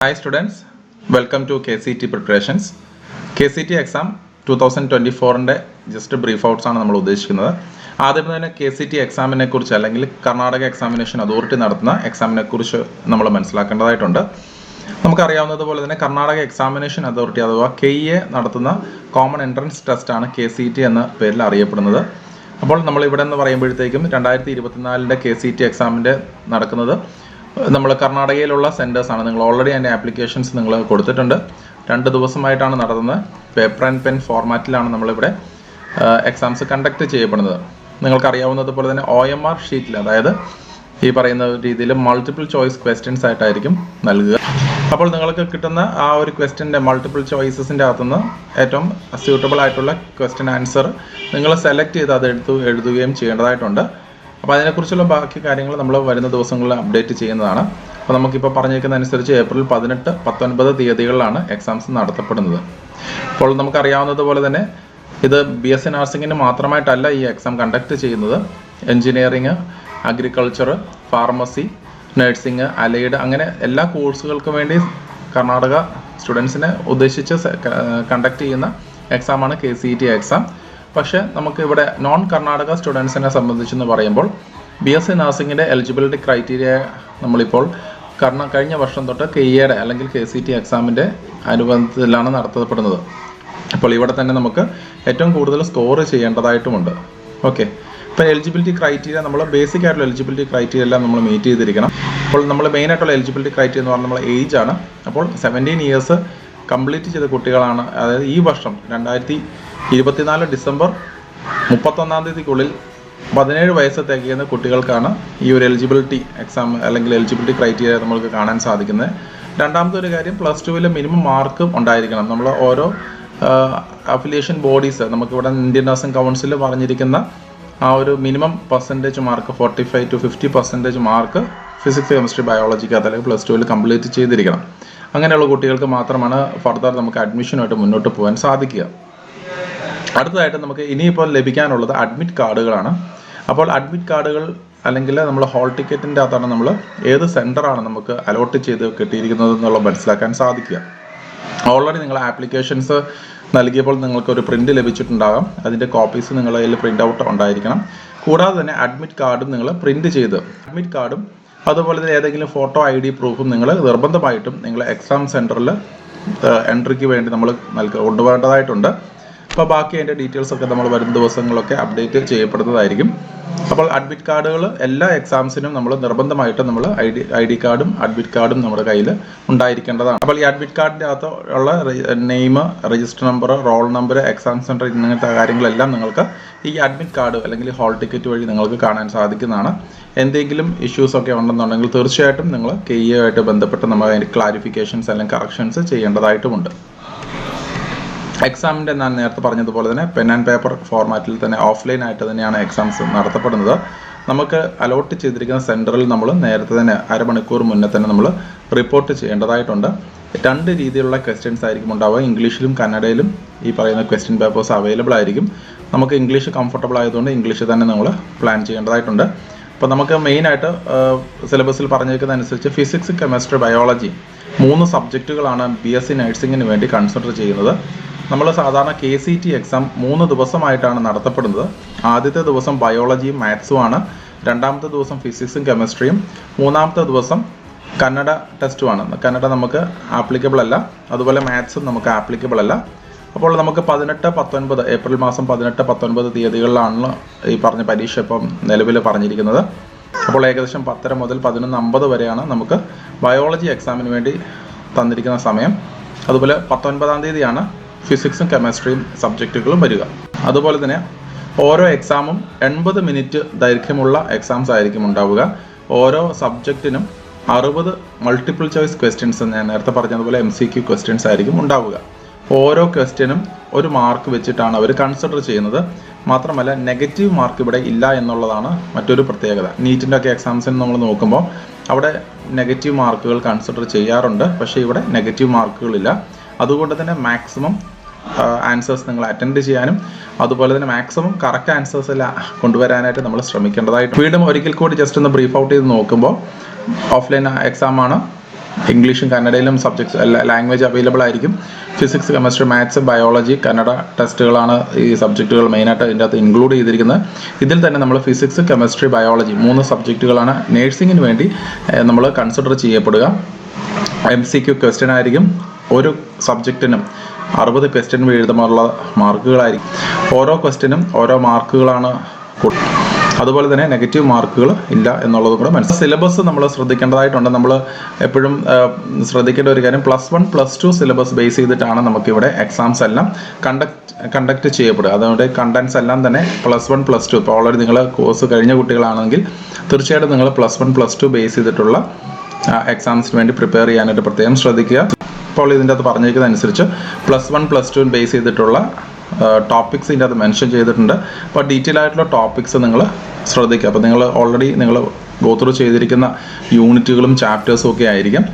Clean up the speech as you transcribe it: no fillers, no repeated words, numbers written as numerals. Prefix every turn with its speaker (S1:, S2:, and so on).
S1: Hi students, welcome to KCT preparations. KCT exam 2024-ന്റെ just brief outs ആണ് നമ്മൾ ഉദ്ദേശിക്കുന്നത്. ആദ്യം തന്നെ KCT എക്സാമിനെ കുറിച്ച് അല്ലെങ്കിൽ കർണാടക എക്സാമിനേഷൻ അതോറിറ്റി നടത്തുന്ന എക്സാമിനെ കുറിച്ച് നമ്മൾ മനസ്സിലാക്കേണ്ടതായിട്ടുണ്ട്. നമുക്കറിയാവുന്നതുപോലെ തന്നെ കർണാടക എക്സാമിനേഷൻ അതോറിറ്റി അഥവാ KEA നടത്തുന്ന കോമൺ എൻട്രൻസ് ടെസ്റ്റ് ആണ് KCT എന്ന പേരിൽ അറിയപ്പെടുന്നത്. അപ്പോൾ നമ്മൾ ഇവിടെ എന്ന് പറയുമ്പോഴത്തേക്കും 2024-ന്റെ KCT എക്സാമിൻ്റെ നടക്കുന്നത് നമ്മൾ കർണാടകയിലുള്ള സെൻറ്റേഴ്സ് ആണ്. നിങ്ങൾ ഓൾറെഡി അതിൻ്റെ ആപ്ലിക്കേഷൻസ് നിങ്ങൾ കൊടുത്തിട്ടുണ്ട്. 2 ദിവസമായിട്ടാണ് നടത്തുന്നത്. പേപ്പർ ആൻഡ് പെൻ ഫോർമാറ്റിലാണ് നമ്മളിവിടെ എക്സാംസ് കണ്ടക്ട് ചെയ്യപ്പെടുന്നത്. നിങ്ങൾക്കറിയാവുന്നതുപോലെ തന്നെ OMR ഷീറ്റിൽ, അതായത് ഈ പറയുന്ന രീതിയിൽ മൾട്ടിപ്പിൾ ചോയ്സ് ക്വസ്റ്റ്യൻസ് ആയിട്ടായിരിക്കും നൽകുക. അപ്പോൾ നിങ്ങൾക്ക് കിട്ടുന്ന ആ ഒരു ക്വസ്റ്റ്യൻ്റെ മൾട്ടിപ്പിൾ ചോയ്സസിൻ്റെ അകത്തുനിന്ന് ഏറ്റവും സ്യൂട്ടബിൾ ആയിട്ടുള്ള ക്വസ്റ്റ്യൻ ആൻസർ നിങ്ങൾ സെലക്ട് ചെയ്ത് അത് എഴുതുകയും ചെയ്യേണ്ടതായിട്ടുണ്ട്. അപ്പോൾ അതിനെക്കുറിച്ചുള്ള ബാക്കി കാര്യങ്ങൾ നമ്മൾ വരുന്ന ദിവസങ്ങളിൽ അപ്ഡേറ്റ് ചെയ്യുന്നതാണ്. അപ്പോൾ നമുക്കിപ്പോൾ പറഞ്ഞിരിക്കുന്ന അനുസരിച്ച് ഏപ്രിൽ 18, 19 തീയതികളിലാണ് എക്സാംസ് നടത്തപ്പെടുന്നത്. അപ്പോൾ നമുക്കറിയാവുന്നതുപോലെ തന്നെ ഇത് BSc നഴ്സിംഗിന് മാത്രമായിട്ടല്ല ഈ എക്സാം കണ്ടക്ട് ചെയ്യുന്നത്. Engineering, agriculture, pharmacy, nursing, allied അങ്ങനെ എല്ലാ കോഴ്സുകൾക്കും വേണ്ടി കർണാടക സ്റ്റുഡൻസിനെ ഉദ്ദേശിച്ച് കണ്ടക്ട് ചെയ്യുന്ന എക്സാമാണ് KCT എക്സാം. പക്ഷേ നമുക്ക് ഇവിടെ നോൺ കർണാടക സ്റ്റുഡൻസിനെ സംബന്ധിച്ചെന്ന് പറയുമ്പോൾ BSc നഴ്സിംഗിൻ്റെ എലിജിബിലിറ്റി ക്രൈറ്റീരിയ നമ്മളിപ്പോൾ കഴിഞ്ഞ വർഷം തൊട്ട് KEAയുടെ അല്ലെങ്കിൽ KCT എക്സാമിൻ്റെ അനുബന്ധത്തിലാണ് നടത്തപ്പെടുന്നത്. അപ്പോൾ ഇവിടെ തന്നെ നമുക്ക് ഏറ്റവും കൂടുതൽ സ്കോർ ചെയ്യേണ്ടതായിട്ടുമുണ്ട്. ഓക്കെ, ഇപ്പോൾ എലിജിബിലിറ്റി ക്രൈറ്റീരിയ നമ്മൾ ബേസിക് ആയിട്ടുള്ള എലിജിബിലിറ്റി ക്രൈറ്റീരിയ എല്ലാം നമ്മൾ മീറ്റ് ചെയ്തിരിക്കണം. അപ്പോൾ നമ്മൾ മെയിൻ ആയിട്ടുള്ള എലിജിബിലിറ്റി ക്രൈറ്റീരിയ എന്ന് പറഞ്ഞാൽ നമ്മൾ ഏജ് ആണ്. അപ്പോൾ 17 ഇയേഴ്സ് കംപ്ലീറ്റ് ചെയ്ത കുട്ടികളാണ്. അതായത് ഈ വർഷം 2024 ഡിസംബർ 31 തീയതിക്കുള്ളിൽ 17 വയസ്സ് തികയുന്ന കുട്ടികൾക്കാണ് ഈ ഒരു എലിജിബിലിറ്റി എക്സാം അല്ലെങ്കിൽ എലിജിബിലിറ്റി ക്രൈറ്റീരിയ നമുക്ക് കാണാൻ സാധിക്കുന്നത്. രണ്ടാമത്തെ ഒരു കാര്യം, +2 മിനിമം മാർക്ക് ഉണ്ടായിരിക്കണം. നമ്മൾ ഓരോ അഫിലിയേഷൻ ബോഡീസ്, നമുക്കിവിടെ ഇന്ത്യൻ നഴ്സിംഗ് കൗൺസിൽ പറഞ്ഞിരിക്കുന്ന ആ ഒരു minimum percentage mark 45 to 50% mark physics, chemistry, ബയോളജിക്ക് അല്ലെങ്കിൽ +2 കംപ്ലീറ്റ് ചെയ്തിരിക്കണം. അങ്ങനെയുള്ള കുട്ടികൾക്ക് മാത്രമാണ് ഫർദർ നമുക്ക് അഡ്മിഷനുമായിട്ട് മുന്നോട്ട് പോകാൻ സാധിക്കുക. അടുത്തതായിട്ട് നമുക്ക് ഇനിയിപ്പോൾ ലഭിക്കാനുള്ളത് അഡ്മിറ്റ് കാർഡുകളാണ്. അപ്പോൾ അഡ്മിറ്റ് കാർഡുകൾ അല്ലെങ്കിൽ നമ്മൾ ഹോൾ ടിക്കറ്റിൻ്റെ അകത്താണ് നമ്മൾ ഏത് സെൻറ്ററാണ് നമുക്ക് അലോട്ട് ചെയ്ത് കിട്ടിയിരിക്കുന്നത് എന്നുള്ളത് മനസ്സിലാക്കാൻ സാധിക്കുക. ഓൾറെഡി നിങ്ങൾ ആപ്ലിക്കേഷൻസ് നൽകിയപ്പോൾ നിങ്ങൾക്കൊരു പ്രിൻറ്റ് ലഭിച്ചിട്ടുണ്ടാകാം. അതിൻ്റെ കോപ്പീസ് നിങ്ങളുടെ കയ്യിൽ പ്രിൻ്റ് ഔട്ട് ഉണ്ടായിരിക്കണം. കൂടാതെ തന്നെ അഡ്മിറ്റ് കാർഡും നിങ്ങൾ പ്രിൻറ്റ് ചെയ്ത് അഡ്മിറ്റ് കാർഡും അതുപോലെ തന്നെ ഏതെങ്കിലും ഫോട്ടോ ID പ്രൂഫും നിങ്ങൾ നിർബന്ധമായിട്ടും നിങ്ങൾ എക്സാം സെൻറ്ററിൽ എൻട്രിക്ക് വേണ്ടി നമ്മൾ കൊണ്ടുപോകേണ്ടതായിട്ടുണ്ട്. അപ്പോൾ ബാക്കി അതിൻ്റെ ഡീറ്റെയിൽസ് ഒക്കെ നമ്മൾ വരുന്ന ദിവസങ്ങളൊക്കെ അപ്ഡേറ്റ് ചെയ്യപ്പെടുന്നതായിരിക്കും. അപ്പോൾ അഡ്മിറ്റ് കാർഡുകൾ എല്ലാ എക്സാംസിനും നമ്മൾ നിർബന്ധമായിട്ടും നമ്മൾ ID കാർഡും അഡ്മിറ്റ് കാർഡും നമ്മുടെ കയ്യിൽ ഉണ്ടായിരിക്കേണ്ടതാണ്. അപ്പോൾ ഈ അഡ്മിറ്റ് കാർഡിൻ്റെ അകത്ത് ഉള്ള name, register number, roll number, exam centre ഇങ്ങനത്തെ കാര്യങ്ങളെല്ലാം നിങ്ങൾക്ക് ഈ അഡ്മിറ്റ് കാർഡ് അല്ലെങ്കിൽ ഹോൾ ടിക്കറ്റ് വഴി നിങ്ങൾക്ക് കാണാൻ സാധിക്കുന്നതാണ്. എന്തെങ്കിലും ഇഷ്യൂസ് ഒക്കെ ഉണ്ടെന്നുണ്ടെങ്കിൽ തീർച്ചയായിട്ടും നിങ്ങൾ KEAയുമായിട്ട് ബന്ധപ്പെട്ട് നമ്മൾ അതിൻ്റെ ക്ലാരിഫിക്കേഷൻസ് അല്ലെങ്കിൽ കറക്ഷൻസ് ചെയ്യേണ്ടതായിട്ടുമുണ്ട്. എക്സാമിൻ്റെ ഞാൻ നേരത്തെ പറഞ്ഞതുപോലെ തന്നെ പെൻ ആൻഡ് പേപ്പർ ഫോർമാറ്റിൽ തന്നെ ഓഫ്ലൈൻ ആയിട്ട് തന്നെയാണ് എക്സാംസ് നടത്തപ്പെടുന്നത്. നമുക്ക് അലോട്ട് ചെയ്തിരിക്കുന്ന സെൻറ്ററിൽ നമ്മൾ നേരത്തെ തന്നെ അരമണിക്കൂർ മുന്നേ തന്നെ നമ്മൾ റിപ്പോർട്ട് ചെയ്യേണ്ടതായിട്ടുണ്ട്. 2 രീതിയിലുള്ള ക്വസ്റ്റ്യൻസ് ആയിരിക്കും ഉണ്ടാവുക. ഇംഗ്ലീഷിലും കന്നഡയിലും ഈ പറയുന്ന ക്വസ്റ്റ്യൻ പേപ്പേഴ്സ് അവൈലബിൾ ആയിരിക്കും. നമുക്ക് ഇംഗ്ലീഷ് കംഫർട്ടബിൾ ആയതുകൊണ്ട് ഇംഗ്ലീഷ് തന്നെ നമ്മൾ പ്ലാൻ ചെയ്യേണ്ടതായിട്ടുണ്ട്. അപ്പോൾ നമുക്ക് മെയിനായിട്ട് സിലബസിൽ പറഞ്ഞിരിക്കുന്ന അനുസരിച്ച് ഫിസിക്സ്, കെമിസ്ട്രി, ബയോളജി 3 സബ്ജക്റ്റുകളാണ് BSc നഴ്സിംഗിന് വേണ്ടി കൺസിഡർ ചെയ്യുന്നത്. നമ്മൾ സാധാരണ KCT എക്സാം 3 ദിവസമായിട്ടാണ് നടത്തപ്പെടുന്നത്. ആദ്യത്തെ ദിവസം ബയോളജിയും മാത്സുമാണ്, രണ്ടാമത്തെ ദിവസം ഫിസിക്സും കെമിസ്ട്രിയും, മൂന്നാമത്തെ ദിവസം കന്നഡ ടെസ്റ്റുമാണ്. കന്നഡ നമുക്ക് ആപ്ലിക്കബിൾ അല്ല, അതുപോലെ മാത്സും നമുക്ക് ആപ്ലിക്കബിൾ അല്ല. അപ്പോൾ നമുക്ക് 18, 19 ഏപ്രിൽ മാസം 18, 19 തീയതികളിലാണ് ഈ പറഞ്ഞ പരീക്ഷ ഇപ്പം നിലവിൽ പറഞ്ഞിരിക്കുന്നത്. അപ്പോൾ ഏകദേശം 10:30 മുതൽ 11:50 വരെയാണ് നമുക്ക് ബയോളജി എക്സാമിന് വേണ്ടി തന്നിരിക്കുന്ന സമയം. അതുപോലെ 19 തീയതിയാണ് ഫിസിക്സും കെമിസ്ട്രിയും സബ്ജക്റ്റുകളും വരിക. അതുപോലെ തന്നെ ഓരോ എക്സാമും 80 മിനിറ്റ് ദൈർഘ്യമുള്ള എക്സാംസ് ആയിരിക്കും ഉണ്ടാവുക. ഓരോ സബ്ജക്റ്റിനും 60 മൾട്ടിപ്പിൾ ചോയ്സ് ക്വസ്റ്റ്യൻസ്, ഞാൻ നേരത്തെ പറഞ്ഞതുപോലെ MCQ ക്വസ്റ്റ്യൻസ് ആയിരിക്കും ഉണ്ടാവുക. ഓരോ ക്വസ്റ്റ്യനും 1 മാർക്ക് വെച്ചിട്ടാണ് അവർ കൺസിഡർ ചെയ്യുന്നത്. മാത്രമല്ല നെഗറ്റീവ് മാർക്ക് ഇവിടെ ഇല്ല എന്നുള്ളതാണ് മറ്റൊരു പ്രത്യേകത. നീറ്റിൻ്റെ ഒക്കെ എക്സാംസിന് നമ്മൾ നോക്കുമ്പോൾ അവിടെ നെഗറ്റീവ് മാർക്കുകൾ കൺസിഡർ ചെയ്യാറുണ്ട്, പക്ഷേ ഇവിടെ നെഗറ്റീവ് മാർക്കുകളില്ല. അതുകൊണ്ട് തന്നെ മാക്സിമം ആൻസേഴ്സ് നിങ്ങൾ അറ്റൻഡ് ചെയ്യാനും അതുപോലെ തന്നെ മാക്സിമം കറക്റ്റ് ആൻസേഴ്സ് എല്ലാം കൊണ്ടുവരാനായിട്ട് നമ്മൾ ശ്രമിക്കേണ്ടതായിട്ട്. വീണ്ടും ഒരിക്കൽ കൂടി ജസ്റ്റ് ഒന്ന് ബ്രീഫ് ഔട്ട് ചെയ്ത് നോക്കുമ്പോൾ ഓഫ്ലൈൻ എക്സാമാണ്. ഇംഗ്ലീഷും കന്നഡയിലും സബ്ജക്ട്സ് ലാംഗ്വേജ് അവൈലബിൾ ആയിരിക്കും. Physics, chemistry, maths, biology, Kannada ടെസ്റ്റുകളാണ് ഈ സബ്ജക്റ്റുകൾ മെയിനായിട്ട് ഇതിൻ്റെ അകത്ത് ഇൻക്ലൂഡ് ചെയ്തിരിക്കുന്നത്. ഇതിൽ തന്നെ നമ്മൾ ഫിസിക്സ്, കെമിസ്ട്രി, ബയോളജി 3 സബ്ജക്റ്റുകളാണ് നേഴ്സിങ്ങിന് വേണ്ടി നമ്മൾ കൺസിഡർ ചെയ്യപ്പെടുക. MCQ ക്വസ്റ്റ്യൻ ആയിരിക്കും. ഒരു സബ്ജക്റ്റിനും 60 ക്വസ്റ്റ്യൻ വീതമുള്ള മാർക്കുകളായിരിക്കും. ഓരോ ക്വസ്റ്റ്യനും ഓരോ മാർക്കുകളാണ്. അതുപോലെ തന്നെ നെഗറ്റീവ് മാർക്കുകൾ ഇല്ല എന്നുള്ളത് കൂടെ മനസ്സിലാക്കുക. സിലബസ് നമ്മൾ ശ്രദ്ധിക്കേണ്ടതായിട്ടുണ്ട്. നമ്മൾ എപ്പോഴും ശ്രദ്ധിക്കേണ്ട ഒരു കാര്യം, +1 +2 സിലബസ് ബേസ് ചെയ്തിട്ടാണ് നമുക്കിവിടെ എക്സാംസ് എല്ലാം കണ്ടക്ട് ചെയ്യപ്പെടുക. അതുകൊണ്ട് കണ്ടൻസ് എല്ലാം തന്നെ +1 +2. ഇപ്പോൾ ഓൾറെഡി നിങ്ങൾ കോഴ്സ് കഴിഞ്ഞ കുട്ടികളാണെങ്കിൽ തീർച്ചയായിട്ടും നിങ്ങൾ +1 +2 ബേസ് ചെയ്തിട്ടുള്ള എക്സാംസിന് വേണ്ടി പ്രിപ്പയർ ചെയ്യാനായിട്ട് പ്രത്യേകം ശ്രദ്ധിക്കുക. ഇപ്പോൾ ഇതിൻ്റെ അകത്ത് പറഞ്ഞിരിക്കുന്ന അനുസരിച്ച് +1 +2 ബേസ് ചെയ്തിട്ടുള്ള ടോപ്പിക്സ് ഇതിൻ്റെ അത് മെൻഷൻ ചെയ്തിട്ടുണ്ട്. അപ്പോൾ ഡീറ്റെയിൽ ആയിട്ടുള്ള ടോപ്പിക്സ് നിങ്ങൾ ശ്രദ്ധിക്കുക. അപ്പോൾ നിങ്ങൾ ഓൾറെഡി ഗോ ത്രൂ ചെയ്തിരിക്കുന്ന യൂണിറ്റുകളും ചാപ്റ്റേഴ്സും ഒക്കെ ആയിരിക്കും.